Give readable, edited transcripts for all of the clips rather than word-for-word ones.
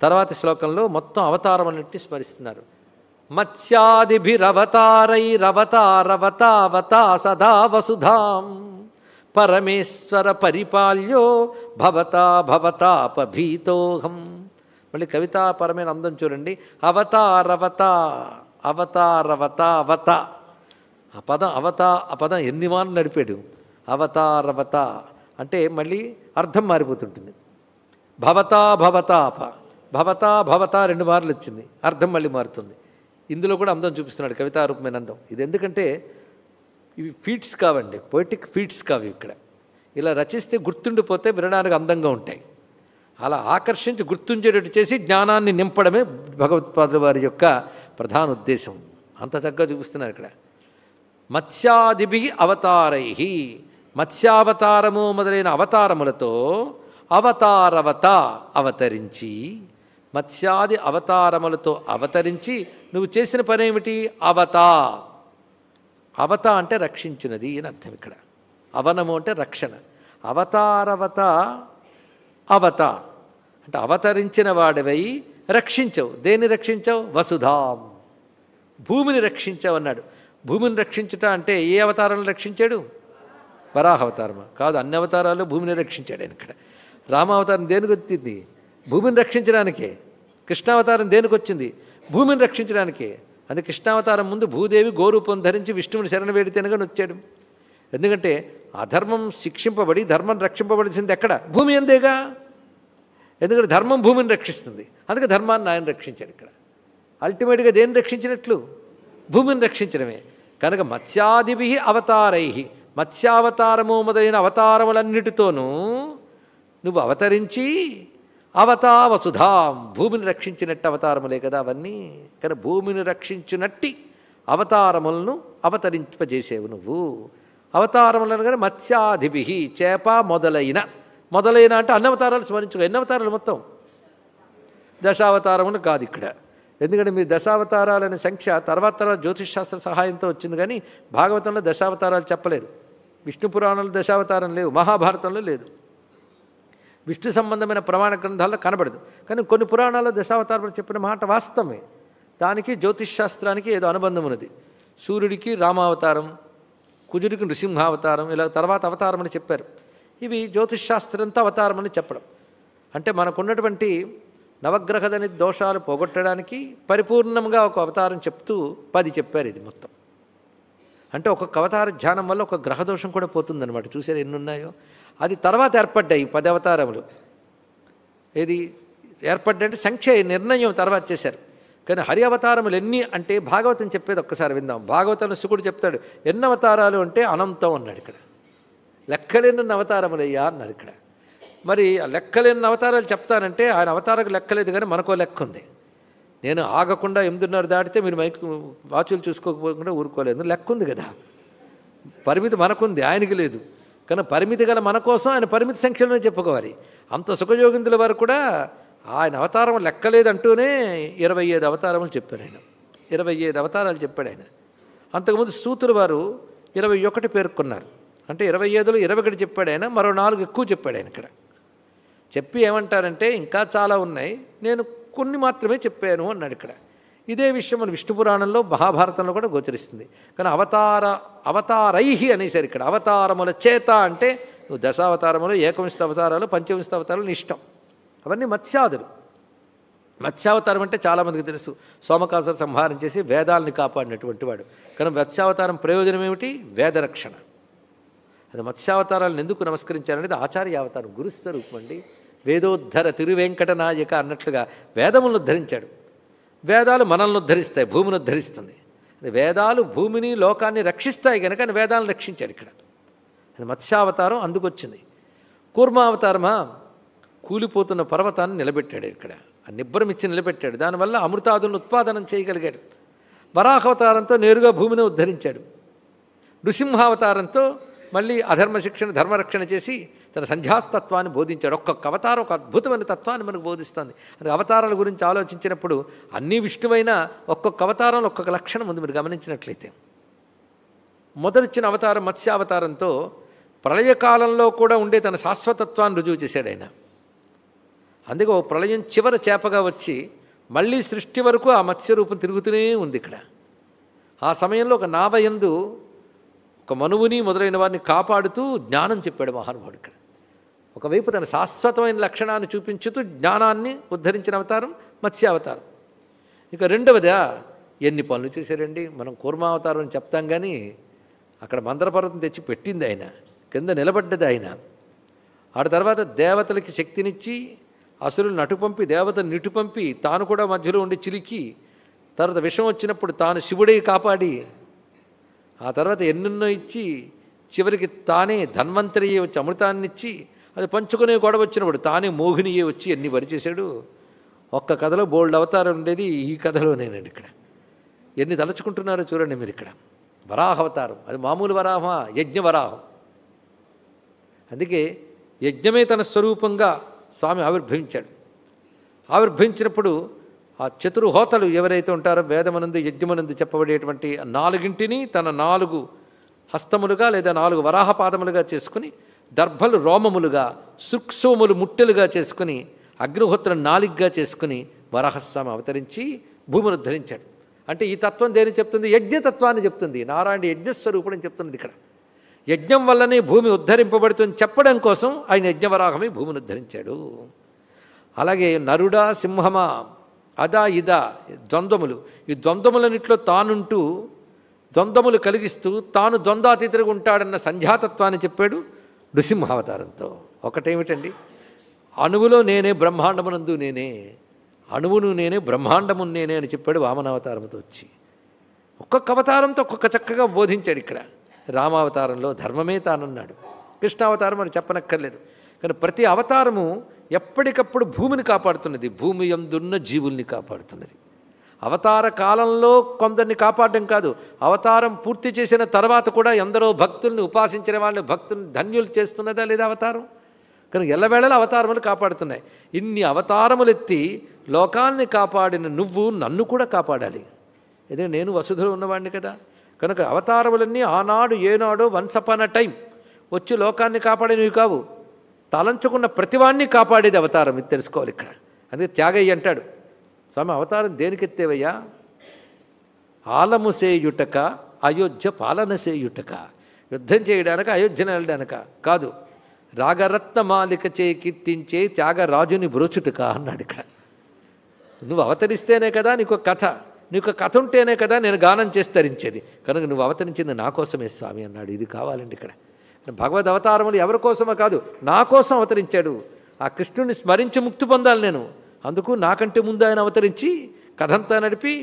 తర్వాతి శ్లోకంలో మొత్తం అవతారం అన్నింటినీ స్మరిస్తున్నారు. మత్స్యాదిభిరవతారైరవతారవతావతా సదా వసుధాం పరమేశ్వర పరిపాల్యో భవతా భవతాపభీతోహం. మళ్ళీ కవితాపరమైన అందం చూడండి. అవతారవత అవతారవత అవత ఆ పదం ఆ పదం ఎన్ని మార్లు నడిపాడు. అవతారవత అంటే మళ్ళీ అర్థం మారిపోతుంటుంది. భవతా భవతాప భవతా భవతా 2 మార్లు వచ్చింది, అర్థం మళ్ళీ మారుతుంది. ఇందులో కూడా అందం చూపిస్తున్నాడు కవితారూపమైన అందం. ఇది ఎందుకంటే ఇవి ఫీట్స్ కావండి, పొయిటిక్ ఫీట్స్ కావు. ఇక్కడ ఇలా రచిస్తే గుర్తుండిపోతే వినడానికి అందంగా ఉంటాయి. అలా ఆకర్షించి గుర్తుంచేటట్టు చేసి జ్ఞానాన్ని నింపడమే భగవత్పాదుల వారి యొక్క ప్రధాన ఉద్దేశం. అంత చక్కగా చూపిస్తున్నారు ఇక్కడ. మత్స్యాదిభి అవతారై, మత్స్యావతారము మొదలైన అవతారములతో అవతారవత అవతరించి, మత్స్యాది అవతారములతో అవతరించి నువ్వు చేసిన పనేమిటి? అవత. అవత అంటే రక్షించినది అని అర్థం. ఇక్కడ అవనము అంటే రక్షణ. అవతారవత అవత అంటే అవతరించిన వాడివై రక్షించవు. దేన్ని రక్షించవు? వసుధాం, భూమిని రక్షించావు అన్నాడు. భూమిని రక్షించుట అంటే ఏ అవతారంలో రక్షించాడు? వరాహ అవతారమా? కాదు, అన్ని అవతారాలు భూమిని రక్షించాడు ఆయన. ఇక్కడ రామావతారం దేనికి వచ్చింది? భూమిని రక్షించడానికే. కృష్ణావతారం దేనికి వచ్చింది? భూమిని రక్షించడానికే. అది కృష్ణావతారం ముందు భూదేవి గోరూపం ధరించి విష్ణువుని శరణ వేడితేనగా వచ్చాడు. ఎందుకంటే అధర్మం శిక్షింపబడి ధర్మం రక్షింపబడిసింది ఎక్కడ? భూమి అందేగా. ఎందుకంటే ధర్మం భూమిని రక్షిస్తుంది, అందుకే ధర్మాన్ని ఆయన రక్షించాడు. ఇక్కడ అల్టిమేట్గా దేన్ని రక్షించినట్లు? భూమిని రక్షించడమే. కనుక మత్స్యాదిభి అవతారై, మత్స్యావతారము మొదలైన అవతారములన్నిటితోనూ నువ్వు అవతరించి అవతా వసుధాం, భూమిని రక్షించినట్టు అవతారములే కదా అవన్నీ. కానీ భూమిని రక్షించినట్టి అవతారములను అవతరింపజేసేవు నువ్వు. అవతారములను కానీ మత్స్యాదిభి, చేప మొదలైన అంటే అన్ని అవతారాలు స్మరించుకో. ఎన్ని అవతారాలు మొత్తం? దశావతారములు కాదు ఇక్కడ. ఎందుకంటే మీరు దశావతారాలనే సంఖ్య తర్వాత జ్యోతిష్శాస్త్ర సహాయంతో వచ్చింది, కానీ భాగవతంలో దశావతారాలు చెప్పలేదు. విష్ణు పురాణంలో దశావతారం లేవు, మహాభారతంలో లేదు, విష్ణు సంబంధమైన ప్రమాణ గ్రంథాల్లో కనబడదు. కానీ కొన్ని పురాణాల్లో దశావతారాలు చెప్పిన మాట వాస్తవమే. దానికి జ్యోతిష్శాస్త్రానికి ఏదో అనుబంధం ఉన్నది. సూర్యుడికి రామావతారం, కుజుడికి నృసింహావతారం, ఇలా తర్వాత అవతారం అని చెప్పారు. ఇవి జ్యోతిష్శాస్త్రంతో అవతారం అని చెప్పడం అంటే మనకున్నటువంటి నవగ్రహదని దోషాలు పోగొట్టడానికి పరిపూర్ణంగా ఒక అవతారం చెప్తూ 10 చెప్పారు. ఇది మొత్తం అంటే ఒక్కొక్క అవతార ధ్యానం వల్ల ఒక గ్రహదోషం కూడా పోతుందన్నమాట. చూసారు ఎన్ని ఉన్నాయో. అది తర్వాత ఏర్పడ్డాయి 10 అవతారములు. ఏది ఏర్పడ్డంటే సంఖ్య నిర్ణయం తర్వాత చేశారు. కానీ హరి అవతారములు ఎన్ని అంటే భాగవతం చెప్పేది ఒక్కసారి విందాం. భాగవతంలో శుకుడు చెప్తాడు ఎన్ని అవతారాలు అంటే అనంతం అన్నాడు. ఇక్కడ లెక్కలేని అవతారములయ్యా అన్నారు. ఇక్కడ మరి లెక్కలేని అవతారాలు చెప్తానంటే ఆయన అవతారకు లెక్కలేదు, కానీ మనకో లెక్క ఉంది. నేను ఆగకుండా 8:30 దాటితే మీరు వాచులు చూసుకోకపోకుండా ఊరుకోలేదు, లెక్క ఉంది కదా. పరిమితి మనకుంది, ఆయనకి లేదు. కానీ పరిమితి గల మన కోసం ఆయన పరిమితి సంఖ్యలోనే చెప్పుకోవాలి. అంత సుఖయోగిందుల వారు కూడా ఆయన అవతారం లెక్కలేదంటూనే 25 అవతారములు చెప్పారు ఆయన. 25 అవతారాలు చెప్పాడు ఆయన. అంతకుముందు సూతుల వారు 21 పేర్కొన్నారు. అంటే 25లో 21 చెప్పాడు ఆయన, మరో 4 ఎక్కువ చెప్పాడు ఆయన. ఇక్కడ చెప్పి ఏమంటారంటే ఇంకా చాలా ఉన్నాయి, నేను కొన్ని మాత్రమే చెప్పాను అన్నాడు. ఇక్కడ ఇదే విషయం మన విష్ణు పురాణంలో మహాభారతంలో కూడా గోచరిస్తుంది. కానీ అవతారైహి అనేసారు. ఇక్కడ అవతారముల చేత అంటే నువ్వు దశావతారములు, ఏకవింశ అవతారాలు, పంచవింశ అవతారాలు నీ ఇష్టం. అవన్నీ మత్స్యాదులు. మత్స్యావతారం అంటే చాలామందికి తెలుసు, సోమకాసుర సంహారం చేసి వేదాలని కాపాడినటువంటి వాడు. కానీ మత్స్యావతారం ప్రయోజనం ఏమిటి? వేదరక్షణ. అది మత్స్యావతారాలను ఎందుకు నమస్కరించారనేది ఆచార్య అవతారం, గురుస్వరూపం అండి. వేదోద్ధర తిరువెంకట నాయక అన్నట్లుగా వేదములను ఉద్ధరించాడు. వేదాలు మనల్ని ఉద్ధరిస్తాయి, భూమిని ఉద్ధరిస్తుంది. వేదాలు భూమిని లోకాన్ని రక్షిస్తాయి కనుక వేదాలను రక్షించాడు. ఇక్కడ అది మత్స్యావతారం అందుకొచ్చింది. కూర్మావతారమా కూలిపోతున్న పర్వతాన్ని నిలబెట్టాడు. ఇక్కడ ఆ నిబ్బరం ఇచ్చి నిలబెట్టాడు. దానివల్ల అమృతాదులను ఉత్పాదనం చేయగలిగాడు. వరాహావతారంతో నేరుగా భూమిని ఉద్ధరించాడు. నృసింహావతారంతో మళ్ళీ అధర్మ శిక్షణ ధర్మరక్షణ చేసి తన సంధ్యాస్తత్వాన్ని బోధించాడు. ఒక్కొక్క అవతారం ఒక అద్భుతమైన తత్వాన్ని మనకు బోధిస్తుంది. అది అవతారాల గురించి ఆలోచించినప్పుడు అన్నీ విష్ణువైనా ఒక్కొక్క అవతారంలో ఒక్కొక్క లక్షణం ఉంది. మీరు గమనించినట్లయితే మొదటిచ్చిన అవతారం మత్స్యావతారంతో ప్రళయకాలంలో కూడా ఉండే తన శాశ్వతత్వాన్ని రుజువు చేశాడు ఆయన. అందుకే ఓ ప్రళయం చివర చేపగా వచ్చి మళ్ళీ సృష్టి వరకు ఆ మత్స్యరూపం తిరుగుతూనే ఉంది ఇక్కడ. ఆ సమయంలో ఒక నావయందు ఒక మనువుని మొదలైన వారిని కాపాడుతూ జ్ఞానం చెప్పాడు మహానుభావుడు ఇక్కడ. ఒకవైపు తన శాశ్వతమైన లక్షణాన్ని చూపించుతూ జ్ఞానాన్ని ఉద్ధరించిన అవతారం మత్స్యావతారం. ఇక రెండవదా, ఎన్ని పనులు చేశారండి. మనం కూర్మావతారం అని చెప్తాం కానీ అక్కడ మందరపర్వతం తెచ్చి పెట్టింది ఆయన, కింద నిలబడ్డది ఆయన. ఆ తర్వాత దేవతలకి శక్తినిచ్చి అసురులను అటుపంపి దేవతను నిటుపంపి తాను కూడా మధ్యలో ఉండి చిలికి, తర్వాత విషం వచ్చినప్పుడు తాను శివుడై కాపాడి, ఆ తర్వాత ఎన్నెన్నో ఇచ్చి చివరికి తానే ధన్వంతరియే వచ్చి అమృతాన్నిచ్చి అది పంచుకునే గొడవ వచ్చినప్పుడు తానే మోహినియే వచ్చి ఎన్ని పరిచేశాడు. ఒక్క కథలో బోల్డ్ అవతారం ఉండేది, ఈ కథలోనేనండి. ఇక్కడ ఎన్ని తలుచుకుంటున్నారో చూడండి మీరు. ఇక్కడ వరాహ అవతారం, అది మామూలు వరాహమా, యజ్ఞ వరాహం. అందుకే యజ్ఞమే తన స్వరూపంగా స్వామి ఆవిర్భవించాడు. ఆవిర్భవించినప్పుడు ఆ చతుర్హోతలు ఎవరైతే ఉంటారో వేదమనందు యజ్ఞమనందు చెప్పబడేటువంటి 4ంటిని తన 4 హస్తములుగా లేదా 4 వరాహపాదములుగా చేసుకుని, దర్భలు రోమములుగా, సృక్సోములు ముట్టెలుగా చేసుకుని, అగ్నిహోత్రం 4గా చేసుకుని వరాహస్వామి అవతరించి భూమిని ఉద్ధరించాడు. అంటే ఈ తత్వం దేని చెప్తుంది? యజ్ఞతత్వాన్ని చెప్తుంది. నారాయణ యజ్ఞస్వరూపుడు అని చెప్తున్నది ఇక్కడ. యజ్ఞం వల్లనే భూమి ఉద్ధరింపబడుతుంది చెప్పడం కోసం ఆయన యజ్ఞవరాహమే భూమిని ఉద్ధరించాడు. అలాగే నరుడా సింహమా అదా ఇదా ద్వంద్వములు, ఈ ద్వంద్వములన్నింటిలో తానుంటూ ద్వంద్వములు కలిగిస్తూ తాను ద్వంద్వాతీతుడిగా ఉంటాడన్న సంధ్యాతత్వాన్ని చెప్పాడు నృసింహావతారంతో. ఒకటేమిటండి, అణువులో నేనే బ్రహ్మాండమునందు నేనే, అణువును నేనే బ్రహ్మాండము నేనే అని చెప్పాడు వామనావతారంతో వచ్చి. ఒక్కొక్క అవతారంతో ఒక్కొక్క చక్కగా బోధించాడు. ఇక్కడ రామావతారంలో ధర్మమే తానన్నాడు, కృష్ణావతారం అని చెప్పనక్కర్లేదు. కానీ ప్రతి అవతారము ఎప్పటికప్పుడు భూమిని కాపాడుతున్నది, భూమి యందున్న జీవుల్ని కాపాడుతున్నది. అవతార కాలంలో కొందరిని కాపాడడం కాదు, అవతారం పూర్తి చేసిన తర్వాత కూడా ఎందరో భక్తుల్ని ఉపాసించిన వాళ్ళని భక్తుల్ని ధన్యులు చేస్తున్నదా లేదా అవతారం. కనుక ఎల్లవేళలా అవతారములు కాపాడుతున్నాయి. ఇన్ని అవతారములెత్తి లోకాన్ని కాపాడిన నువ్వు నన్ను కూడా కాపాడాలి. ఇదే నేను వసుధలో ఉన్నవాడిని కదా. కనుక అవతారములన్నీ ఆనాడు ఏనాడో వన్స్ అపాన్ అ టైం వచ్చి లోకాన్ని కాపాడినవి కావు, తలంచుకున్న ప్రతివాన్ని కాపాడేది అవతారం. ఇది తెలుసుకోవాలి ఇక్కడ. అందుకే త్యాగయ్య అంటాడు, స్వామి అవతారం దేనికెత్తేవయ్యా? ఆలము సేయుటక అయోధ్య పాలన సేయుటక, యుద్ధం చేయడానిక అయోధ్యను వెళ్ళడానిక కాదు, రాగరత్న మాలిక చే కీర్తించే త్యాగరాజుని బ్రోచుటక అన్నాడు ఇక్కడ. నువ్వు అవతరిస్తేనే కదా నీకు కథ, నీకు కథ ఉంటేనే కదా నేను గానం చేసి తరించేది. కనుక నువ్వు అవతరించింది నా కోసమే స్వామి అన్నాడు. ఇది కావాలండి ఇక్కడ. భగవద్ అవతారములు ఎవరి కోసమో కాదు, నా కోసం అవతరించాడు. ఆ కృష్ణుని స్మరించి ముక్తి పొందాలి నేను. అందుకు నాకంటే ముందు ఆయన అవతరించి కథంతా నడిపి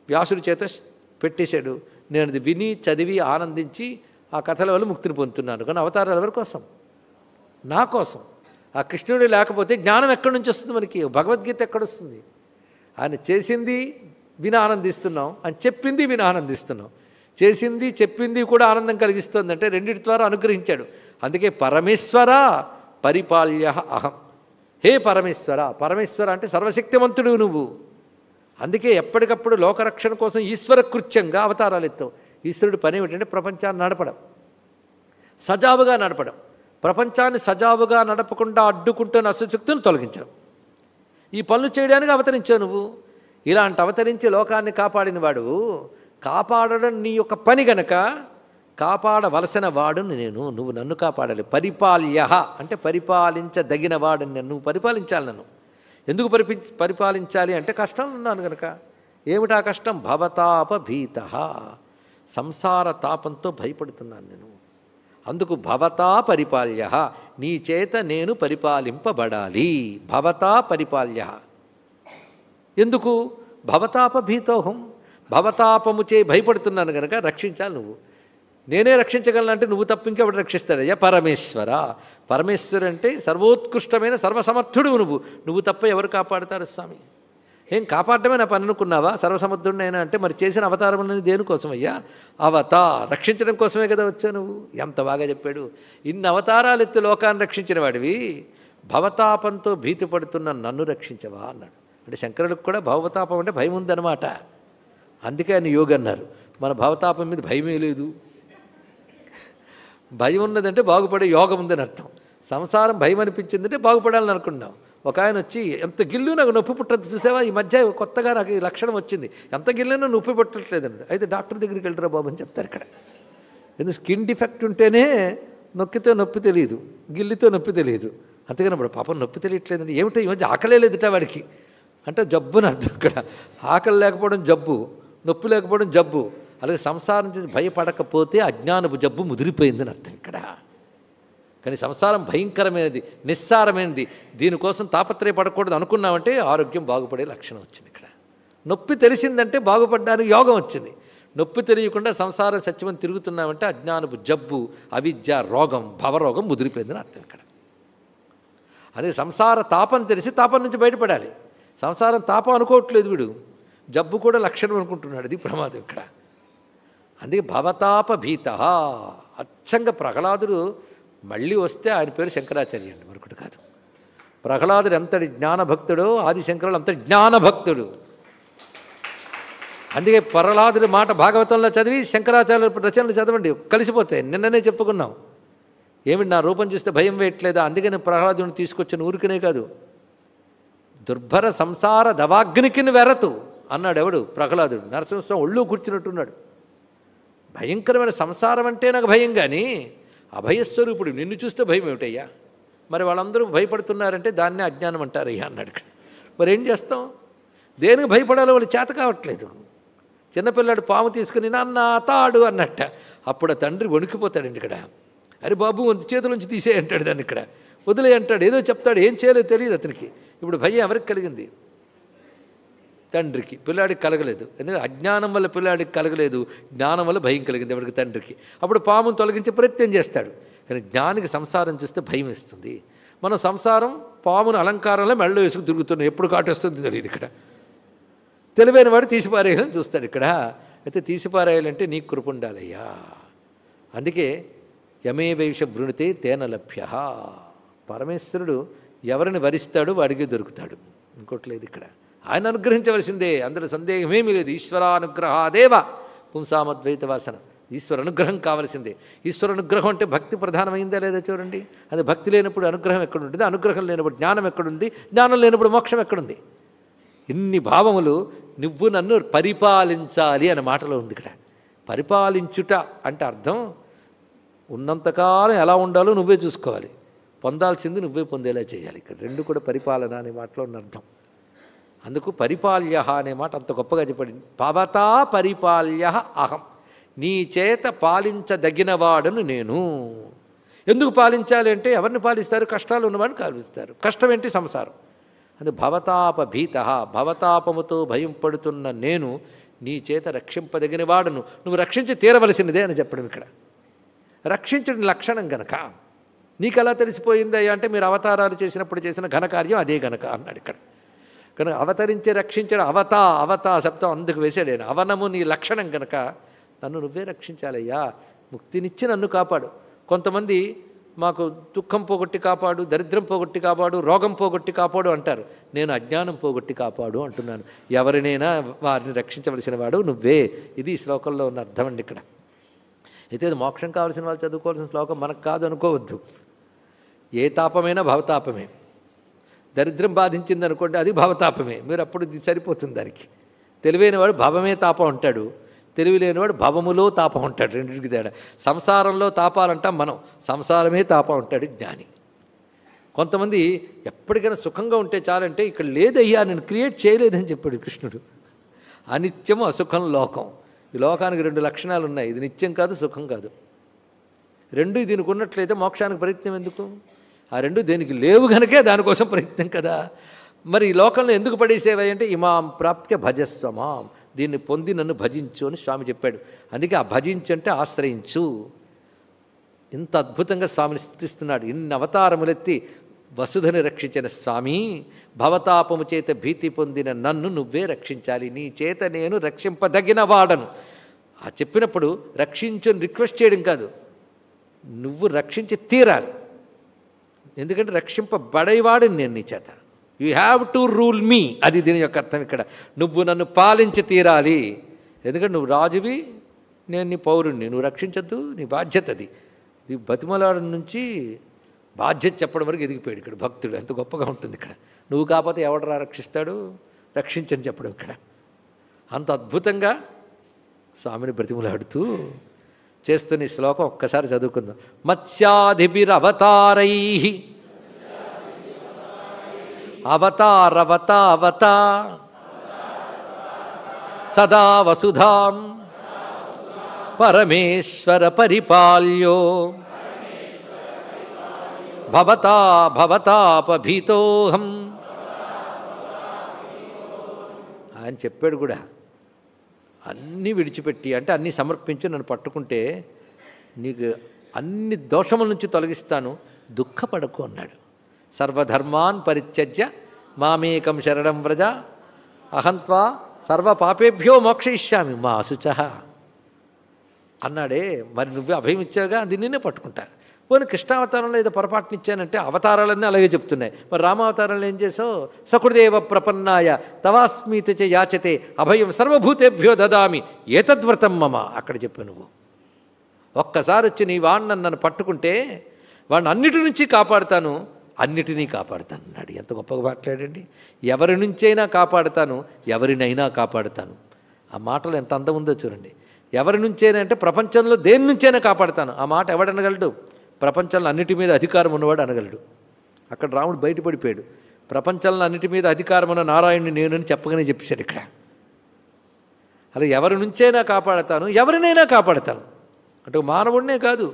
వ్యాసుడి చేత పెట్టేశాడు. నేను అది విని చదివి ఆనందించి ఆ కథల వల్ల ముక్తిని పొందుతున్నాను. కానీ అవతారాలు ఎవరి కోసం? నా కోసం. ఆ కృష్ణుడు లేకపోతే జ్ఞానం ఎక్కడి నుంచి వస్తుంది మనకి? భగవద్గీత ఎక్కడొస్తుంది? ఆయన చేసింది విని ఆనందిస్తున్నాం, అని చెప్పింది విని ఆనందిస్తున్నాం. చేసింది చెప్పింది కూడా ఆనందం కలిగిస్తుంది అంటే రెండింటి ద్వారా అనుగ్రహించాడు. అందుకే పరమేశ్వర పరిపాల్య అహం. హే పరమేశ్వర, పరమేశ్వర అంటే సర్వశక్తివంతుడు నువ్వు. అందుకే ఎప్పటికప్పుడు లోకరక్షణ కోసం ఈశ్వర కృత్యంగా అవతారాలు ఎత్తావు. ఈశ్వరుడి పని ఏమిటంటే ప్రపంచాన్ని నడపడం, సజావుగా నడపడం. ప్రపంచాన్ని సజావుగా నడపకుండా అడ్డుకుంటున్న అసశక్తులను తొలగించడం. ఈ పనులు చేయడానికి అవతరించావు నువ్వు. ఇలాంటి అవతరించి లోకాన్ని కాపాడిన వాడు, కాపాడడం నీ యొక్క పని గనక కాపాడవలసిన వాడు నేను, నువ్వు నన్ను కాపాడాలి. పరిపాల్య అంటే పరిపాలించదగిన వాడు నువ్వు పరిపాలించాలి నన్ను. ఎందుకు పరిపాలించాలి అంటే కష్టంలో ఉన్నాను కనుక. ఏమిటా కష్టం? భవతాప భీత, సంసార తాపంతో భయపడుతున్నాను నేను. అందుకు భవతా పరిపాల్య, నీ చేత నేను పరిపాలింపబడాలి. భవతా పరిపాల్య. ఎందుకు? భవతాపభీతోహం, భవతాపముచే భయపడుతున్నాను కనుక రక్షించాలి నువ్వు. నేనే రక్షించగలనంటే నువ్వు తప్ప ఇంకెవడు రక్షిస్తాడయ్యా? పరమేశ్వర. పరమేశ్వరు అంటే సర్వోత్కృష్టమైన సర్వసమర్థుడు నువ్వు. నువ్వు తప్ప ఎవరు కాపాడుతారు స్వామి? ఏం కాపాడటమే నా పని అనుకున్నావా? సర్వసమర్థుడినైనా అంటే మరి చేసిన అవతారములని దేనికోసం అయ్యా? అవతా రక్షించడం కోసమే కదా వచ్చా నువ్వు. ఎంత బాగా చెప్పాడు. ఇన్ని అవతారాలు ఎత్తి లోకాన్ని రక్షించిన వాడివి, భవతాపంతో భీతి పడుతున్న నన్ను రక్షించవా అన్నాడు. అంటే శంకరులకు కూడా భవతాపం అంటే భయం ఉందన్నమాట. అందుకే ఆయన యోగి అన్నారు. మన భవతాపం మీద భయమే లేదు. భయం ఉన్నదంటే బాగుపడే యోగం ఉందని అర్థం. సంసారం భయం అనిపించిందంటే బాగుపడాలని అనుకున్నాం. ఒక ఆయన వచ్చి ఎంత గిల్లు నాకు నొప్పి పుట్టదు చూసావా, ఈ మధ్య కొత్తగా నాకు ఈ లక్షణం వచ్చింది, ఎంత గిల్లినా నొప్పి పుట్టట్లేదండి. అయితే డాక్టర్ దగ్గరికి వెళ్ళరా బాబు అని చెప్తారు ఇక్కడ. ఎందుకు స్కిన్ డిఫెక్ట్ ఉంటేనే నొక్కితో నొప్పి తెలియదు, గిల్లితో నొప్పి తెలియదు. అంతేగాని ఇప్పుడు పాపం నొప్పి తెలియట్లేదండి, ఏమిటో ఈ మధ్య ఆకలే లేదుట వాడికి అంటే జబ్బుని అర్థం. ఇక్కడ ఆకలి లేకపోవడం జబ్బు, నొప్పి లేకపోవడం జబ్బు. అలాగే సంసారం చేసి భయపడకపోతే అజ్ఞానపు జబ్బు ముదిరిపోయిందని అర్థం ఇక్కడ. కానీ సంసారం భయంకరమైనది, నిస్సారమైనది, దీనికోసం తాపత్రయపడకూడదు అనుకున్నామంటే ఆరోగ్యం బాగుపడే లక్షణం వచ్చింది ఇక్కడ. నొప్పి తెలిసిందంటే బాగుపడడానికి యోగం వచ్చింది. నొప్పి తెలియకుండా సంసారం సత్యమని తిరుగుతున్నామంటే అజ్ఞానపు జబ్బు, అవిద్య రోగం, భవరోగం ముదిరిపోయిందని అర్థం ఇక్కడ. అదే సంసార తాపం తెలిసి తాపం నుంచి బయటపడాలి. సంసారం తాపం అనుకోవట్లేదు వీడు, జబ్బు కూడా లక్షణం అనుకుంటున్నాడు. ఇది ప్రమాదం ఇక్కడ. అందుకే భవతాప భీత. అచ్చంగా ప్రహ్లాదుడు మళ్ళీ వస్తే ఆయన పేరు శంకరాచార్య అండి, మరొకటి కాదు. ప్రహ్లాదుడు ఎంతటి జ్ఞానభక్తుడో ఆదిశంకరుడు అంతటి జ్ఞానభక్తుడు. అందుకే ప్రహ్లాదుడి మాట భాగవతంలో చదివి శంకరాచార్యుల రచనలు చదవండి, కలిసిపోతాయి. నిన్ననే చెప్పుకున్నాం. ఏమిటి నా రూపం చూస్తే భయం వేయట్లేదా, అందుకని ప్రహ్లాదుని తీసుకొచ్చిన ఊరికనే కాదు, దుర్భర సంసార దవాగ్నికిని వెరతు అన్నాడు ఎవడు, ప్రహ్లాదుడు. నరసింహస్వామి ఒళ్ళు కూర్చున్నట్టున్నాడు. భయంకరమైన సంసారం అంటే నాకు భయం, కానీ అభయస్వరూపుడు నిన్ను చూస్తే భయం ఏమిటయ్యా, మరి వాళ్ళందరూ భయపడుతున్నారంటే దాన్నే అజ్ఞానం అంటారయ్యా అన్నాడు. మరి ఏం చేస్తాం, దేనికి భయపడాలో వాళ్ళు చేత కావట్లేదు. చిన్నపిల్లాడు పాము తీసుకుని నాన్న తాడు అన్నట్ట, అప్పుడు ఆ తండ్రి వణికిపోతాడండి ఇక్కడ. అరే బాబు చేతుల నుంచి తీసే అంటాడు, దాన్ని ఇక్కడ వదిలే అంటాడు, ఏదో చెప్తాడు, ఏం చేయలేదో తెలియదు అతనికి. ఇప్పుడు భయం ఎవరికి కలిగింది, తండ్రికి. పిల్లాడికి కలగలేదు, ఎందుకంటే అజ్ఞానం వల్ల పిల్లాడికి కలగలేదు, జ్ఞానం వల్ల భయం కలిగింది ఎవరికి, తండ్రికి. అప్పుడు పామును తొలగించి ప్రయత్నం చేస్తాడు. కానీ జ్ఞానికి సంసారం చూస్తే భయం వేస్తుంది. మనం సంసారం పామును అలంకారంలో మెళ్ళలో వేసుకు తిరుగుతున్నాం, ఎప్పుడు కాటేస్తుంది తెలియదు ఇక్కడ. తెలివైన వాడు తీసిపారేయాలని చూస్తాడు ఇక్కడ. అయితే తీసిపారేయాలంటే నీకు కృప ఉండాలయ్యా. అందుకే యమే వైష వృణితే తేన లభ్య. పరమేశ్వరుడు ఎవరిని వరిస్తాడో వాడికి దొరుకుతాడు, ఇంకోట్లేదు ఇక్కడ. ఆయన అనుగ్రహించవలసిందే, అందులో సందేహమేమీ లేదు. ఈశ్వరానుగ్రహాదేవ పుంసామద్వైత వాసన. ఈశ్వర అనుగ్రహం కావలసిందే. ఈశ్వర అనుగ్రహం అంటే భక్తి ప్రధానమైందా లేదా చూడండి. అది భక్తి లేనప్పుడు అనుగ్రహం ఎక్కడుంటుంది, అనుగ్రహం లేనప్పుడు జ్ఞానం ఎక్కడుంది, జ్ఞానం లేనప్పుడు మోక్షం ఎక్కడుంది. ఇన్ని భావములు నువ్వు నన్ను పరిపాలించాలి అనే మాటలో ఉంది ఇక్కడ. పరిపాలించుట అంటే అర్థం ఉన్నంతకాలం ఎలా ఉండాలో నువ్వే చూసుకోవాలి, పొందాల్సింది నువ్వే పొందేలా చేయాలి. ఇక్కడ రెండు కూడా పరిపాలన అనే మాటలో ఉన్న అర్థం. అందుకు పరిపాల్య అనే మాట అంత గొప్పగా చెప్పండి. భవతా పరిపాల్య అహం, నీ చేత పాలించదగినవాడను నేను. ఎందుకు పాలించాలి అంటే ఎవరిని పాలిస్తారు, కష్టాలు ఉన్నవాడిని పాలిస్తారు. కష్టం ఏంటి, సంసారం. అది భవతాప భీత, భవతాపముతో భయం పడుతున్న నేను నీ చేత రక్షింపదగిన వాడును, నువ్వు రక్షించి తీరవలసినదే అని చెప్పడం ఇక్కడ. రక్షించడం లక్షణం గనక నీకు ఎలా తెలిసిపోయిందయ్యా అంటే మీరు చేసినప్పుడు చేసిన ఘనకార్యం అదే గనక అన్నాడు ఇక్కడ. కనుక అవతరించి రక్షించడం, అవతా శబ్దం అందుకు వేసాడు ఆయన. అవనము నీ లక్షణం గనక నన్ను నువ్వే రక్షించాలయ్యా, ముక్తినిచ్చి నన్ను కాపాడు. కొంతమంది మాకు దుఃఖం పోగొట్టి కాపాడు, దరిద్రం పోగొట్టి కాపాడు, రోగం పోగొట్టి కాపాడు అంటారు. నేను అజ్ఞానం పోగొట్టి కాపాడు అంటున్నాను. ఎవరినైనా వారిని రక్షించవలసిన వాడు నువ్వే. ఇది ఈ శ్లోకంలో ఉన్న అర్థం అండి ఇక్కడ. అయితే అది మోక్షం కావాల్సిన వాళ్ళు చదువుకోవాల్సిన శ్లోకం మనకు కాదు అనుకోవద్దు. ఏ తాపమైనా భవతాపమే. దరిద్రం బాధించింది అనుకోండి, అది భవతాపమే. మీరు అప్పుడు ఇది సరిపోతుంది దానికి. తెలివైనవాడు భవమే తాపం అంటాడు, తెలివి లేనివాడు భవములో తాపం ఉంటాడు. రెండింటికి తేడా. సంసారంలో తాపాలంటాం మనం, సంసారమే తాపం ఉంటాడు జ్ఞాని. కొంతమంది ఎప్పటికైనా సుఖంగా ఉంటే చాలంటే ఇక్కడ లేదయ్యా నేను క్రియేట్ చేయలేదని చెప్పాడు కృష్ణుడు. అనిత్యము అసుఖం లోకం. ఈ లోకానికి రెండు లక్షణాలు ఉన్నాయి, ఇది నిత్యం కాదు, సుఖం కాదు. రెండు దీనికి ఉన్నట్లయితే మోక్షానికి ప్రయత్నం ఎందుకు? ఆ రెండు దేనికి లేవు కనుకే దానికోసం ప్రయత్నం కదా. మరి ఈ లోకంలో ఎందుకు పడేసేవి అంటే ఇమాం ప్రాప్య భజస్వమాం, దీన్ని పొంది నన్ను భజించు అని స్వామి చెప్పాడు. అందుకే ఆ భజించు అంటే ఆశ్రయించు. ఇంత అద్భుతంగా స్వామిని స్తుతిస్తున్నాడు. ఇన్ని అవతారములెత్తి వసుధని రక్షించిన స్వామి, భవతాపము చేత భీతి పొందిన నన్ను నువ్వే రక్షించాలి, నీ చేత నేను రక్షింపదగిన వాడను. ఆ చెప్పినప్పుడు రక్షించు అని రిక్వెస్ట్ చేయడం కాదు, నువ్వు రక్షించి తీరాలి. ఎందుకంటే రక్షింపబడేవాడిని నేను నీ చేత. యూ హ్యావ్ టు రూల్ మీ, అది దీని యొక్క అర్థం ఇక్కడ. నువ్వు నన్ను పాలించి తీరాలి. ఎందుకంటే నువ్వు రాజువి, నేను నీ పౌరుణ్ణి, నువ్వు రక్షించద్దు, నీ బాధ్యత అది. ఇది బతిమలాడు నుంచి బాధ్యత చెప్పడం వరకు ఎదిగిపోయాడు ఇక్కడ భక్తుడు. ఎంత గొప్పగా ఉంటుంది ఇక్కడ. నువ్వు కాకపోతే ఎవడరా రక్షిస్తాడు, రక్షించని చెప్పడం ఇక్కడ. అంత అద్భుతంగా స్వామిని బ్రతిమలాడుతూ చేస్తున్న ఈ శ్లోకం ఒక్కసారి చదువుకుందాం. మత్స్యాధిభిరవతారై అవతారవతావత సదా వసుధాం పరమేశ్వర పరిపాల్యో భవతా భవతాపభీతోహం. ఆయన చెప్పాడు కూడా, అన్నీ విడిచిపెట్టి అంటే అన్నీ సమర్పించి నన్ను పట్టుకుంటే నీకు అన్ని దోషముల నుంచి తొలగిస్తాను, దుఃఖపడకు అన్నాడు. సర్వధర్మాన్ పరిత్యజ్య మామేకం శరణం వ్రజ అహంత్వా సర్వ పాపేభ్యో మోక్షయిష్యామి మా అశుచః అన్నాడే. మరి నువ్వే అభయం ఇచ్చావుగా, అది నిన్నే పట్టుకుంటా. పోనీ కృష్ణావతారంలో ఏదో పొరపాటునిచ్చానంటే అవతారాలన్నీ అలాగే చెప్తున్నాయి. మరి రామావతారంలో ఏం చేసావు? సకృదేవ ప్రపన్నాయ తవాస్మీతి చ యాచతే అభయం సర్వభూతేభ్యో దదామి ఏతద్వ్రతం మమ అక్కడ చెప్పు. నువ్వు ఒక్కసారి వచ్చి నీ వాడిని నన్ను పట్టుకుంటే వాడిని అన్నిటి నుంచి కాపాడుతాను, అన్నిటినీ కాపాడుతాను అన్నాడు. ఎంత గొప్పగా మాట్లాడండి. ఎవరి నుంచైనా కాపాడుతాను, ఎవరినైనా కాపాడుతాను. ఆ మాటలు ఎంత అందం ఉందో చూడండి. ఎవరి నుంచైనా అంటే ప్రపంచంలో దేని నుంచైనా కాపాడుతాను. ఆ మాట ఎవడనగలడు? ప్రపంచంలో అన్నిటి మీద అధికారం ఉన్నవాడు అనగలడు. అక్కడ రాముడు బయటపడిపోయాడు. ప్రపంచంలో అన్నిటి మీద అధికారం ఉన్న నారాయణుని నేనని చెప్పగానే చెప్పేశాడు ఇక్కడ. అలా ఎవరి నుంచైనా కాపాడుతాను, ఎవరినైనా కాపాడుతాను అంటే మానవుడినే కాదు